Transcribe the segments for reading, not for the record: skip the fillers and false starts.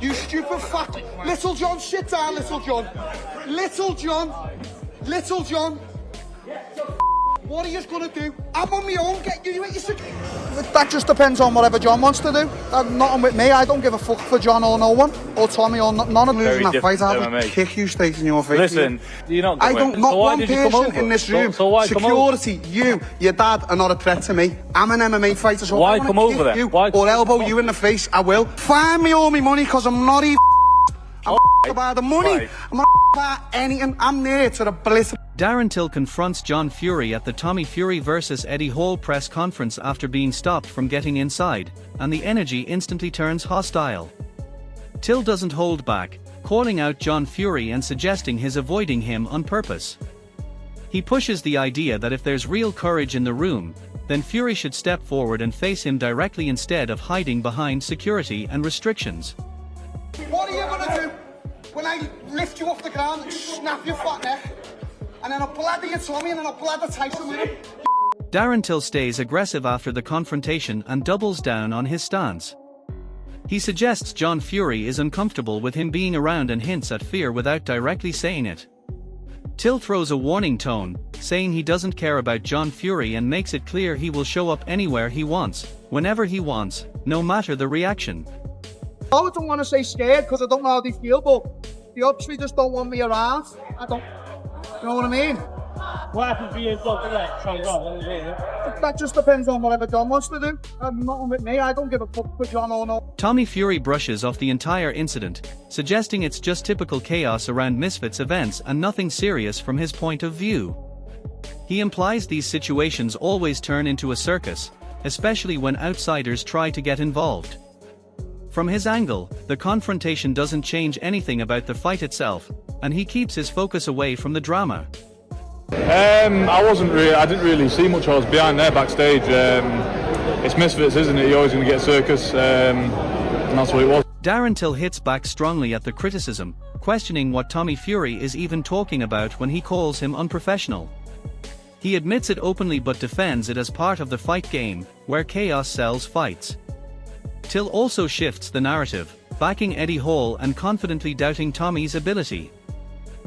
You stupid fuck. Little John, sit down, Little John. Little John. Little John. What are you going to do? I'm on my own. Get you. That just depends on whatever John wants to do. Nothing with me. I don't give a fuck for John or no one. Or Tommy or none of losing that fight. I would kick you straight in your face. Listen, you're not going. I don't. Not one person in this room. Security, you, your dad are not a threat to me. I'm an MMA fighter, so why if I come over there? Why? Or elbow you in the face, I will. Find me all my money, because I'm not even I'm about the money. I'm not about anything. I'm there to the bliss. Darren Till confronts John Fury at the Tommy Fury vs Eddie Hall press conference after being stopped from getting inside, and the energy instantly turns hostile. Till doesn't hold back, calling out John Fury and suggesting he's avoiding him on purpose. He pushes the idea that if there's real courage in the room, then Fury should step forward and face him directly instead of hiding behind security and restrictions. What are you going to do when I lift you off the ground and snap your fat neck? And then I'll blather your Tommy and then I'll blather Tyson with him. Darren Till stays aggressive after the confrontation and doubles down on his stance. He suggests John Fury is uncomfortable with him being around and hints at fear without directly saying it. Till throws a warning tone, saying he doesn't care about John Fury and makes it clear he will show up anywhere he wants, whenever he wants, no matter the reaction. I don't want to say scared because I don't know how they feel, but they obviously just don't want me around. You know what I mean? What happens if you block that? That just depends on whatever John wants to do. Nothing with me. I don't give a fuck for John or no. Tommy Fury brushes off the entire incident, suggesting it's just typical chaos around Misfits events and nothing serious from his point of view. He implies these situations always turn into a circus, especially when outsiders try to get involved. From his angle, the confrontation doesn't change anything about the fight itself, and he keeps his focus away from the drama. I didn't really see much. I was behind there backstage. It's Misfits, isn't it? You're always going to get a circus, and that's what it was. Darren Till hits back strongly at the criticism, questioning what Tommy Fury is even talking about when he calls him unprofessional. He admits it openly but defends it as part of the fight game, where chaos sells fights. Till also shifts the narrative, backing Eddie Hall and confidently doubting Tommy's ability.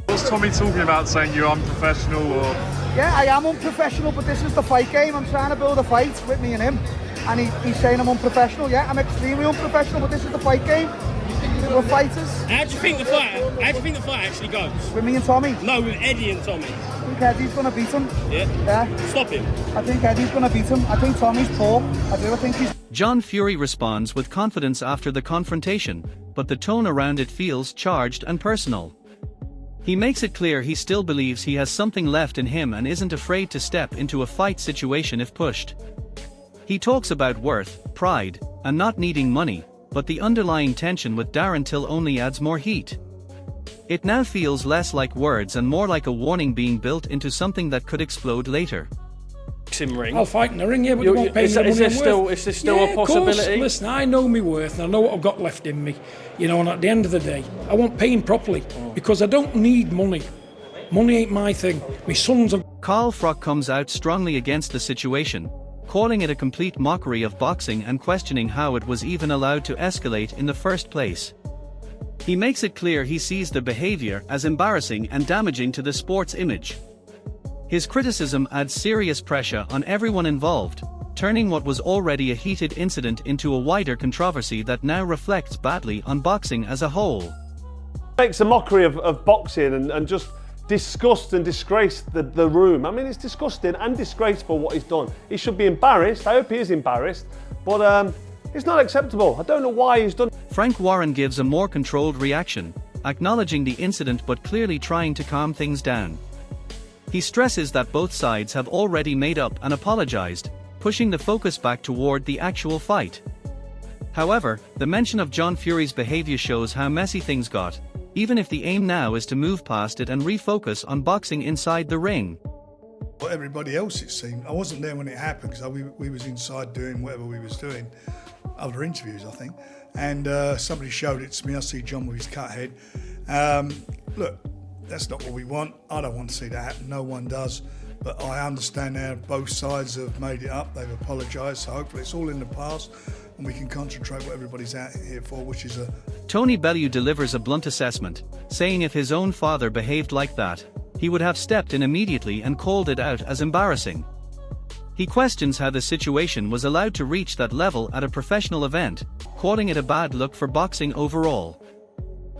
What's Tommy talking about, saying you're unprofessional or...? Yeah, I am unprofessional, but this is the fight game. I'm trying to build a fight with me and him. And he's saying I'm unprofessional. Yeah, I'm extremely unprofessional, but this is the fight game. We're fighters. How do you think the fight actually goes? With me and Tommy? No, with Eddie and Tommy. I think Eddie's going to beat him. Yeah? Stop him. I think Eddie's going to beat him. I think Tommy's poor. I think he's... John Fury responds with confidence after the confrontation, but the tone around it feels charged and personal. He makes it clear he still believes he has something left in him and isn't afraid to step into a fight situation if pushed. He talks about worth, pride, and not needing money, but the underlying tension with Darren Till only adds more heat. It now feels less like words and more like a warning being built into something that could explode later. Ring. I'll fight in the ring, yeah, but you won't pay me the money I'm worth. Is this still a possibility? Of course. Listen, I know my worth and I know what I've got left in me. You know, and at the end of the day, I want paying properly because I don't need money. Money ain't my thing. My sons are... Carl Froch comes out strongly against the situation, calling it a complete mockery of boxing and questioning how it was even allowed to escalate in the first place. He makes it clear he sees the behavior as embarrassing and damaging to the sport's image. His criticism adds serious pressure on everyone involved, turning what was already a heated incident into a wider controversy that now reflects badly on boxing as a whole. Makes a mockery of boxing and just disgust and disgrace the room. I mean, it's disgusting and disgraceful what he's done. He should be embarrassed. I hope he is embarrassed, but it's not acceptable. I don't know why he's done. Frank Warren gives a more controlled reaction, acknowledging the incident but clearly trying to calm things down. He stresses that both sides have already made up and apologized, pushing the focus back toward the actual fight. However, the mention of John Fury's behavior shows how messy things got, even if the aim now is to move past it and refocus on boxing inside the ring. Well, everybody else, it seemed. I wasn't there when it happened because we was inside doing whatever we was doing, other interviews, I think. And somebody showed it to me. I see John with his cut head. Look, that's not what we want. I don't want to see that happen. No one does. But I understand now both sides have made it up. They've apologised. So hopefully it's all in the past. and we can concentrate what everybody's out here for, which is a... Tony Bellew delivers a blunt assessment, saying if his own father behaved like that, he would have stepped in immediately and called it out as embarrassing. He questions how the situation was allowed to reach that level at a professional event, calling it a bad look for boxing overall.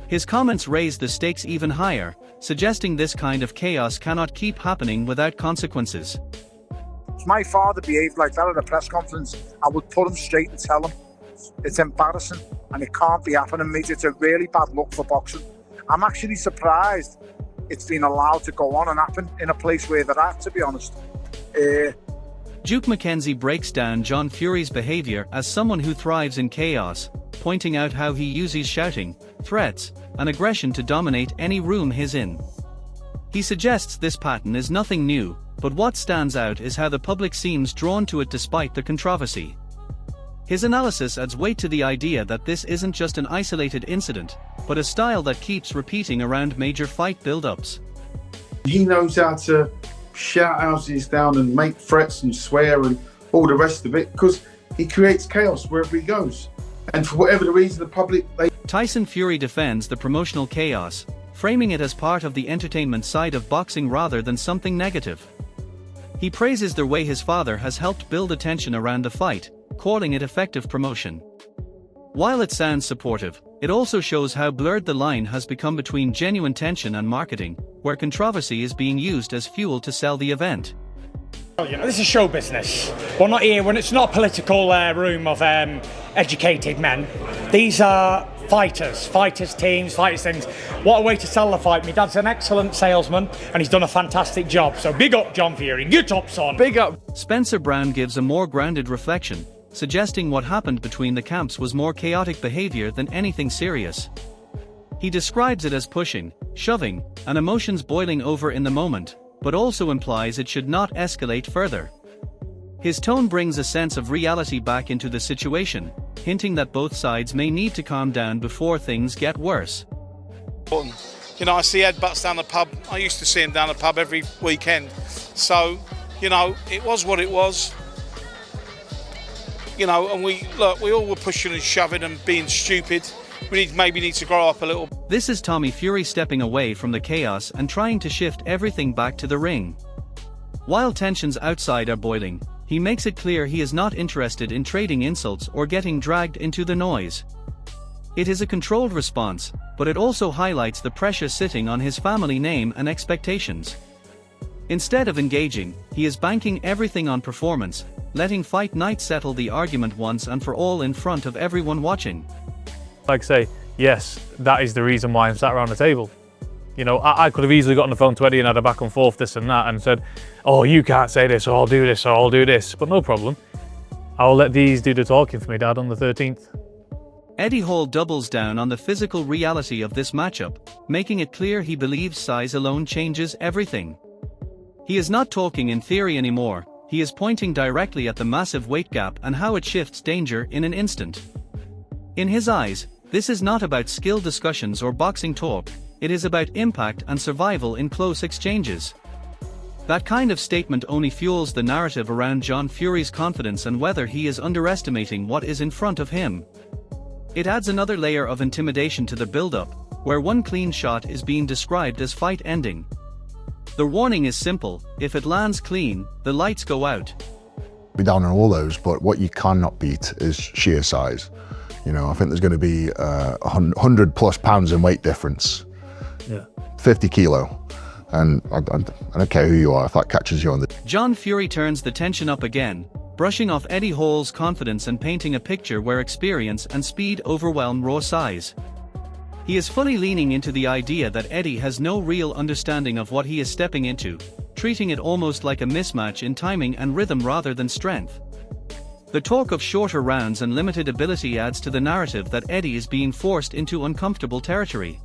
His comments raise the stakes even higher, suggesting this kind of chaos cannot keep happening without consequences. If my father behaved like that at a press conference, I would put him straight and tell him. It's embarrassing and it can't be happening, mate. It's a really bad look for boxing. I'm actually surprised it's been allowed to go on and happen in a place where they're at, to be honest. Duke McKenzie breaks down John Fury's behavior as someone who thrives in chaos, pointing out how he uses shouting, threats, and aggression to dominate any room he's in. He suggests this pattern is nothing new, but what stands out is how the public seems drawn to it despite the controversy. His analysis adds weight to the idea that this isn't just an isolated incident, but a style that keeps repeating around major fight build-ups. He knows how to shout houses down and make threats and swear and all the rest of it because he creates chaos wherever he goes. And for whatever the reason, the public... Tyson Fury defends the promotional chaos, framing it as part of the entertainment side of boxing rather than something negative. He praises the way his father has helped build attention around the fight, calling it effective promotion. While it sounds supportive, it also shows how blurred the line has become between genuine tension and marketing, where controversy is being used as fuel to sell the event. You know, this is show business. We're not here when it's not a political room of educated men. These are fighters teams, fighters things. What a way to sell the fight. My dad's an excellent salesman and he's done a fantastic job. So big up John Fury, get up son. Big up. Spencer Brown gives a more grounded reflection, suggesting what happened between the camps was more chaotic behavior than anything serious. He describes it as pushing, shoving, and emotions boiling over in the moment, but also implies it should not escalate further. His tone brings a sense of reality back into the situation, hinting that both sides may need to calm down before things get worse. You know, I see Ed Butts down the pub. I used to see him down the pub every weekend. So, you know, it was what it was. You know, and we all were pushing and shoving and being stupid. We maybe need to grow up a little. This is Tommy Fury stepping away from the chaos and trying to shift everything back to the ring. While tensions outside are boiling, he makes it clear he is not interested in trading insults or getting dragged into the noise. It is a controlled response, but it also highlights the pressure sitting on his family name and expectations. Instead of engaging, he is banking everything on performance, letting fight night settle the argument once and for all in front of everyone watching. Like I say, yes, that is the reason why I'm sat around the table. You know, I could have easily got on the phone to Eddie and had a back and forth, this and that, and said, oh, you can't say this, or I'll do this, or I'll do this. But no problem. I'll let these do the talking for me, Dad, on the 13th. Eddie Hall doubles down on the physical reality of this matchup, making it clear he believes size alone changes everything. He is not talking in theory anymore, he is pointing directly at the massive weight gap and how it shifts danger in an instant. In his eyes, this is not about skill discussions or boxing talk, it is about impact and survival in close exchanges. That kind of statement only fuels the narrative around John Fury's confidence and whether he is underestimating what is in front of him. It adds another layer of intimidation to the build-up, where one clean shot is being described as fight ending. The warning is simple: if it lands clean, the lights go out. Be down on all those, but what you cannot beat is sheer size. You know, I think there's going to be 100+ pounds in weight difference. Yeah. 50 kilo. And I don't care who you are, if that catches you on the... John Fury turns the tension up again, brushing off Eddie Hall's confidence and painting a picture where experience and speed overwhelm raw size. He is fully leaning into the idea that Eddie has no real understanding of what he is stepping into, treating it almost like a mismatch in timing and rhythm rather than strength. The talk of shorter rounds and limited ability adds to the narrative that Eddie is being forced into uncomfortable territory.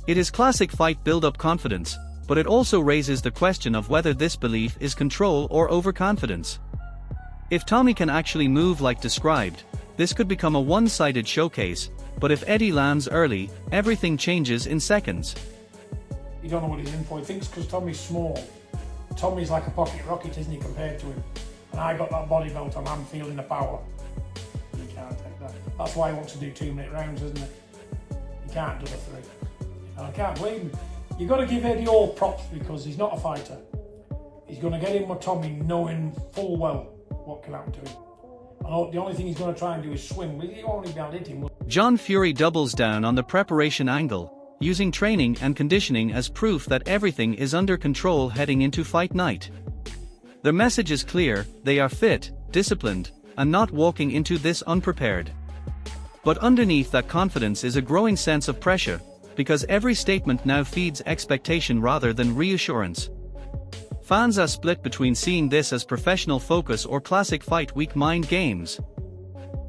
It is classic fight build-up confidence, but it also raises the question of whether this belief is control or overconfidence. If Tommy can actually move like described, this could become a one-sided showcase, but if Eddie lands early, everything changes in seconds. You don't know what he's in for. He thinks because Tommy's small. Tommy's like a pocket rocket, isn't he, compared to him? And I got that body belt on, I'm feeling the power. You can't take that. That's why he wants to do 2-minute rounds, isn't it? You can't do the 3. I can't blame him. You've got to give Eddie all props because he's not a fighter. He's going to get in with Tommy knowing full well what can happen to him. And the only thing he's going to try and do is swing, but he won't even hit him. John Fury doubles down on the preparation angle, using training and conditioning as proof that everything is under control heading into fight night. The message is clear: they are fit, disciplined, and not walking into this unprepared. But underneath that confidence is a growing sense of pressure, because every statement now feeds expectation rather than reassurance. Fans are split between seeing this as professional focus or classic fight week mind games.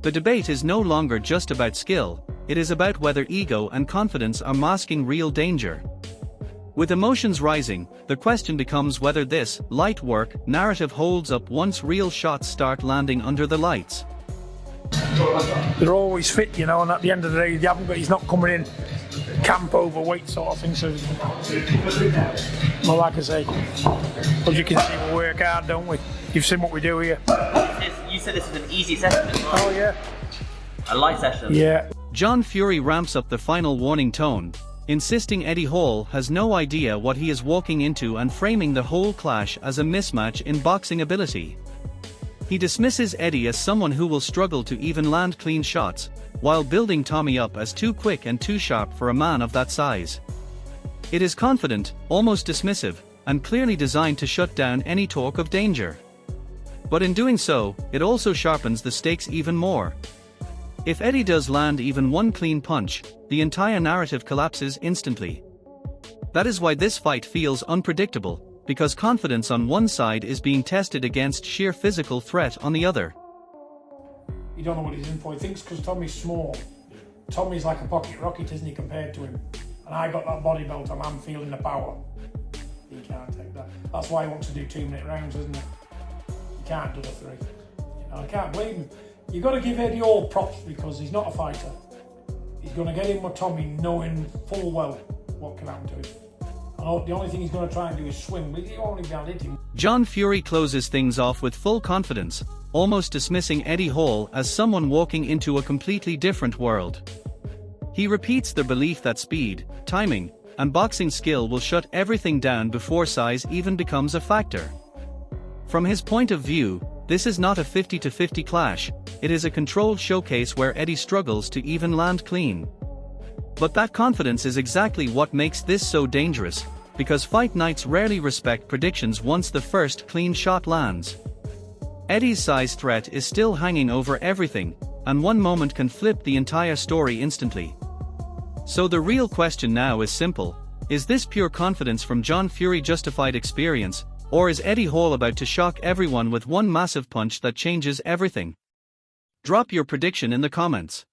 The debate is no longer just about skill, it is about whether ego and confidence are masking real danger. With emotions rising, the question becomes whether this light work narrative holds up once real shots start landing under the lights. They're always fit, you know, and at the end of the day, he's not coming in camp overweight sort of thing. So, well, like I say, as you can see, we work hard, don't we? You've seen what we do here. You said this was an easy session as well. Oh yeah. A light session. Yeah. John Fury ramps up the final warning tone, insisting Eddie Hall has no idea what he is walking into and framing the whole clash as a mismatch in boxing ability. He dismisses Eddie as someone who will struggle to even land clean shots, while building Tommy up as too quick and too sharp for a man of that size. It is confident, almost dismissive, and clearly designed to shut down any talk of danger. But in doing so, it also sharpens the stakes even more. If Eddie does land even one clean punch, the entire narrative collapses instantly. That is why this fight feels unpredictable, because confidence on one side is being tested against sheer physical threat on the other. You don't know what he's in for. He thinks because Tommy's small, Tommy's like a pocket rocket, isn't he, compared to him? And I got that body belt and I'm feeling the power. He can't take that. That's why he wants to do 2-minute rounds, isn't it? He can't do the 3. I can't blame him. You've got to give Eddie all props because he's not a fighter. He's going to get in with Tommy knowing full well what can happen to him. And the only thing he's going to try and do is swing, but he won't even hit him. John Fury closes things off with full confidence, almost dismissing Eddie Hall as someone walking into a completely different world. He repeats the belief that speed, timing, and boxing skill will shut everything down before size even becomes a factor. From his point of view, this is not a 50-50 clash, it is a controlled showcase where Eddie struggles to even land clean. But that confidence is exactly what makes this so dangerous, because fight nights rarely respect predictions once the first clean shot lands. Eddie's size threat is still hanging over everything, and one moment can flip the entire story instantly. So the real question now is simple: is this pure confidence from John Fury justified experience, or is Eddie Hall about to shock everyone with one massive punch that changes everything? Drop your prediction in the comments.